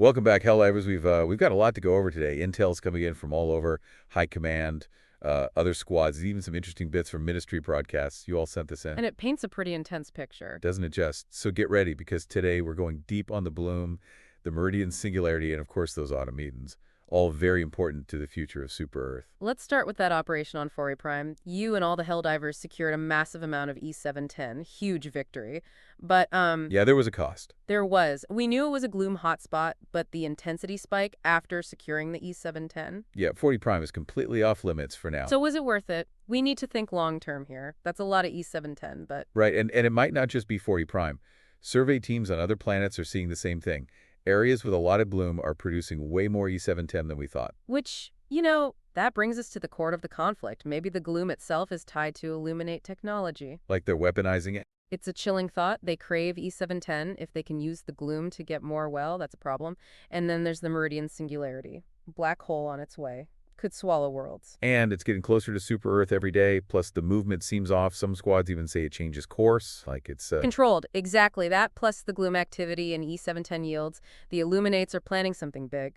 Welcome back, Helldivers. We've got a lot to go over today. Intel's coming in from all over, High Command, other squads, even some interesting bits from Ministry broadcasts. You all sent this in, And it paints a pretty intense picture. doesn't it just? So get ready, because today we're going deep on the Bloom, the Meridian Singularity, and of course those Automatons, all very important to the future of Super Earth. Let's start with that operation on Pory Prime. You and all the Helldivers secured a massive amount of E710, huge victory. But, Yeah, there was a cost. there was. We knew it was a Gloom hotspot, but the intensity spike after securing the E710. Yeah, 40 Prime is completely off limits for now. So was it worth it? We need to think long-term here. That's a lot of E710, but... Right, and it might not just be 40 Prime. Survey teams on other planets are seeing the same thing. Areas with a lot of Bloom are producing way more E710 than we thought. Which, that brings us to the core of the conflict. Maybe the Gloom itself is tied to Illuminate technology. Like they're weaponizing it? It's a chilling thought. They crave E710. If they can use the Gloom to get more, well, that's a problem. And then there's the Meridian Singularity. Black hole on its way. Could swallow worlds. And it's getting closer to Super Earth every day, plus the movement seems off. Some squads even say it changes course, like it's... Controlled. Exactly that, plus the Gloom activity and E710 yields. The Illuminates are planning something big.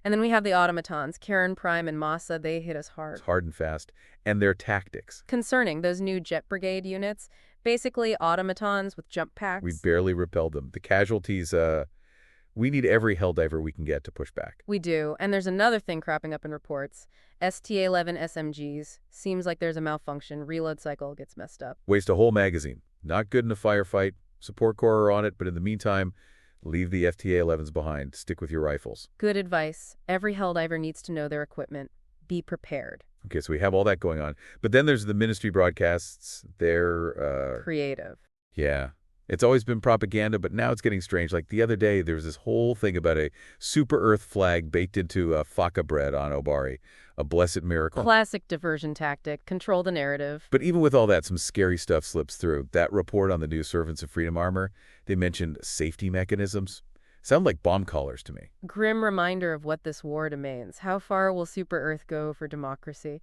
And then we have the Automatons. Karen Prime and Masa, they hit us hard. It's hard and fast. And their tactics. Concerning those new Jet Brigade units. Basically, Automatons with jump packs. We barely repelled them. The casualties, we need every Helldiver we can get to push back. We do. And there's another thing cropping up in reports. STA-11 SMGs. Seems like there's a malfunction. Reload cycle gets messed up. Waste a whole magazine. Not good in a firefight. Support corps are on it, but in the meantime, leave the FTA-11s behind. Stick with your rifles. Good advice. Every Helldiver needs to know their equipment. Be prepared. Okay, so we have all that going on. But then there's the Ministry broadcasts. They're, Creative. yeah. It's always been propaganda, but now it's getting strange. Like the other day, there was this whole thing about a Super Earth flag baked into faka bread on Obari. A blessed miracle. Classic diversion tactic. Control the narrative. But even with all that, some scary stuff slips through. That report on the new Servants of Freedom armor, they mentioned safety mechanisms. Sound like bomb collars to me. Grim reminder of what this war demands. How far will Super Earth go for democracy?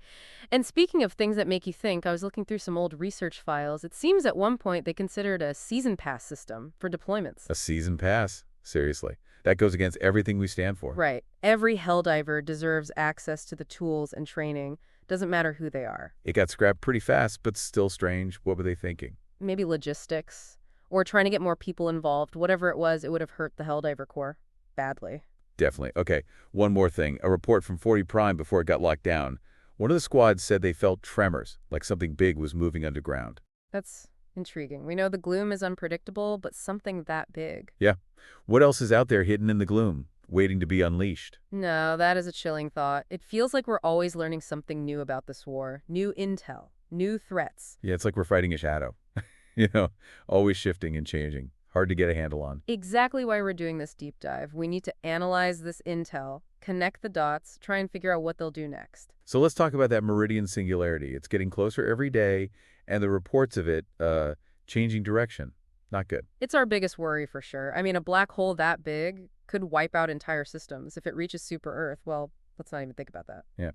And speaking of things that make you think, I was looking through some old research files. It seems at one point they considered a season pass system for deployments. A season pass? Seriously. That goes against everything we stand for. Right. Every Helldiver deserves access to the tools and training. Doesn't matter who they are. It got scrapped pretty fast, but still strange. What were they thinking? Maybe logistics. Or trying to get more people involved. Whatever it was, it would have hurt the Helldiver Corps. Badly. Definitely. Okay, one more thing. A report from 40 Prime before it got locked down. One of the squads said they felt tremors, like something big was moving underground. That's intriguing. We know the Gloom is unpredictable, but something that big. Yeah. What else is out there hidden in the Gloom, waiting to be unleashed? No, that is a chilling thought. It feels like we're always learning something new about this war. New intel. New threats. Yeah, it's like we're fighting a shadow. Always shifting and changing. Hard to get a handle on. Exactly why we're doing this deep dive. We need to analyze this intel, connect the dots, try and figure out what they'll do next. So let's talk about that Meridian Singularity. It's getting closer every day, and the reports of it changing direction. Not good. It's our biggest worry for sure. I mean, a black hole that big could wipe out entire systems. If it reaches Super Earth, well, let's not even think about that. Yeah.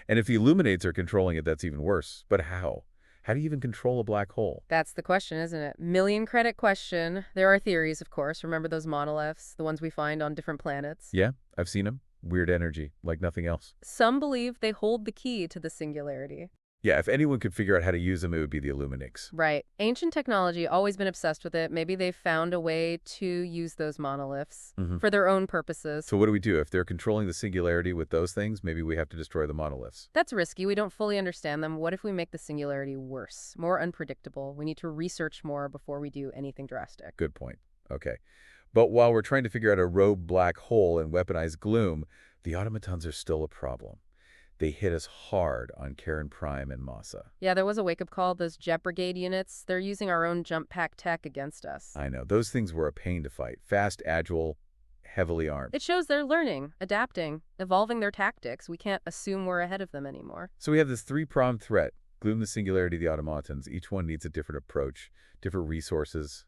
And if the Illuminates are controlling it, that's even worse. But how? How do you even control a black hole? That's the question, isn't it? Million credit question. There are theories, of course. Remember those monoliths, the ones we find on different planets? Yeah, I've seen them. Weird energy, like nothing else. Some believe they hold the key to the singularity. Yeah, if anyone could figure out how to use them, it would be the Illuminix. Right. Ancient technology, always been obsessed with it. Maybe they've found a way to use those monoliths for their own purposes. So what do we do? If they're controlling the singularity with those things, maybe we have to destroy the monoliths. That's risky. We don't fully understand them. What if we make the singularity worse, more unpredictable? We need to research more before we do anything drastic. Good point. Okay. But while we're trying to figure out a rogue black hole and weaponize Gloom, the Automatons are still a problem. They hit us hard on Karen Prime and Masa. Yeah, there was a wake-up call. Those Jet Brigade units, they're using our own jump pack tech against us. I know. Those things were a pain to fight. Fast, agile, heavily armed. It shows they're learning, adapting, evolving their tactics. We can't assume we're ahead of them anymore. So we have this three-pronged threat. Gloom, the Singularity, the Automatons. Each one needs a different approach, different resources,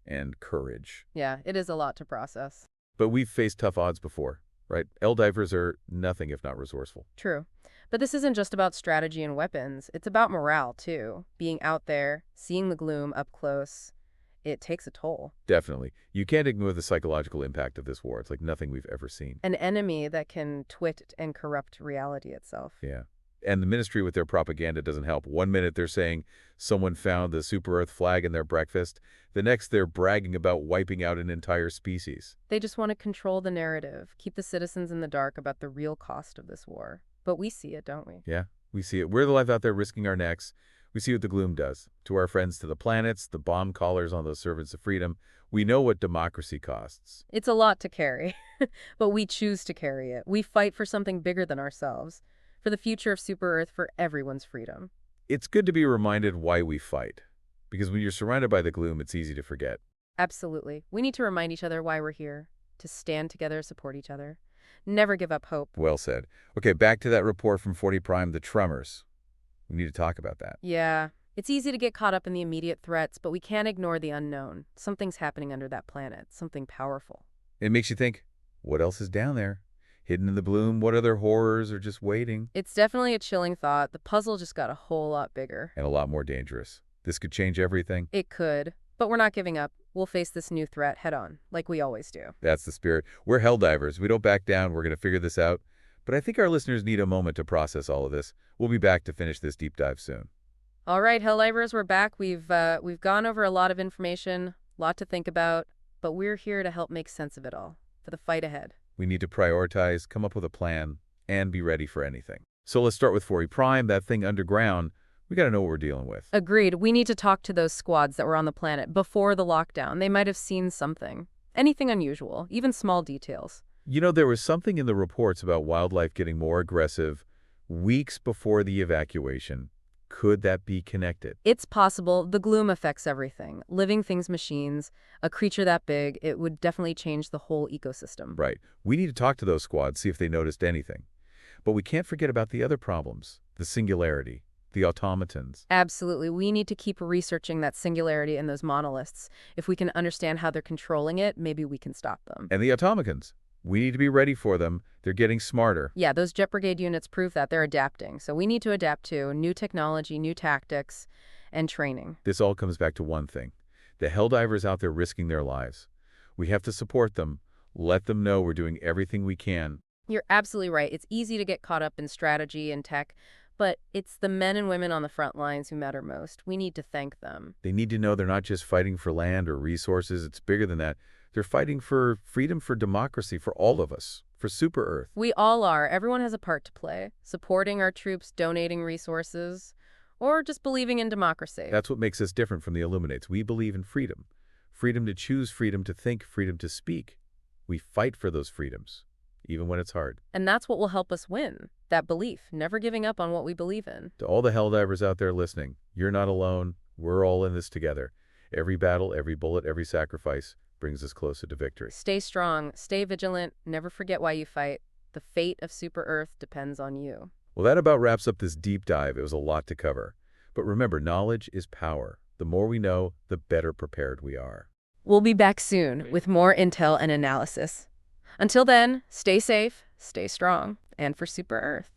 and courage. Yeah, it is a lot to process. But we've faced tough odds before, right? Helldivers are nothing if not resourceful. True. But this isn't just about strategy and weapons. It's about morale, too. Being out there, seeing the Gloom up close. it takes a toll. Definitely. You can't ignore the psychological impact of this war. It's like nothing we've ever seen. An enemy that can twit and corrupt reality itself. Yeah. And the ministry with their propaganda doesn't help. One minute they're saying someone found the Super Earth flag in their breakfast. The next they're bragging about wiping out an entire species. They just want to control the narrative, keep the citizens in the dark about the real cost of this war. But we see it, don't we? Yeah, we see it. We're the life out there risking our necks. We see what the Gloom does. To our friends to the planets, the bomb collars on those servants of freedom, we know what democracy costs. It's a lot to carry, but we choose to carry it. We fight for something bigger than ourselves, for the future of Super Earth, for everyone's freedom. It's good to be reminded why we fight. Because when you're surrounded by the Gloom, it's easy to forget. Absolutely. We need to remind each other why we're here, to stand together, support each other. Never give up hope. Well said. Okay, back to that report from Pory Prime, the tremors. We need to talk about that. Yeah, it's easy to get caught up in the immediate threats, but we can't ignore the unknown. Something's happening under that planet, something powerful. It makes you think, what else is down there? Hidden in the bloom, what other horrors are just waiting? It's definitely a chilling thought. The puzzle just got a whole lot bigger. And a lot more dangerous. This could change everything. It could, but we're not giving up. We'll face this new threat head on, like we always do. That's the spirit. We're Helldivers. We don't back down. We're going to figure this out. But I think our listeners need a moment to process all of this. We'll be back to finish this deep dive soon. All right, Helldivers, we're back. We've gone over a lot of information, a lot to think about, but we're here to help make sense of it all, for the fight ahead. We need to prioritize, come up with a plan, and be ready for anything. So let's start with Pory Prime, that thing underground. We got to know what we're dealing with. Agreed. We need to talk to those squads that were on the planet before the lockdown. They might have seen something. Anything unusual, even small details. You know, there was something in the reports about wildlife getting more aggressive weeks before the evacuation. Could that be connected? It's possible. The gloom affects everything. Living things, machines, a creature that big, it would definitely change the whole ecosystem. Right. We need to talk to those squads, see if they noticed anything. But we can't forget about the other problems. The singularity, the automatons. Absolutely. We need to keep researching that singularity and those monoliths. If we can understand how they're controlling it, maybe we can stop them. And the automatons. We need to be ready for them. They're getting smarter. Yeah, those Jet Brigade units prove that they're adapting. So we need to adapt to new technology, new tactics, and training. This all comes back to one thing. The Helldivers out there risking their lives. We have to support them. Let them know we're doing everything we can. You're absolutely right. It's easy to get caught up in strategy and tech, but it's the men and women on the front lines who matter most. We need to thank them. They need to know they're not just fighting for land or resources. It's bigger than that. They're fighting for freedom, for democracy, for all of us, for Super Earth. We all are. Everyone has a part to play. Supporting our troops, donating resources, or just believing in democracy. That's what makes us different from the Illuminates. We believe in freedom. Freedom to choose, freedom to think, freedom to speak. We fight for those freedoms, even when it's hard. And that's what will help us win. That belief, never giving up on what we believe in. To all the Helldivers out there listening, you're not alone. We're all in this together. Every battle, every bullet, every sacrifice brings us closer to victory. Stay strong, stay vigilant, never forget why you fight. The fate of Super Earth depends on you. Well, that about wraps up this deep dive. It was a lot to cover. But remember, knowledge is power. The more we know, the better prepared we are. We'll be back soon with more intel and analysis. Until then, stay safe, stay strong, and for Super Earth.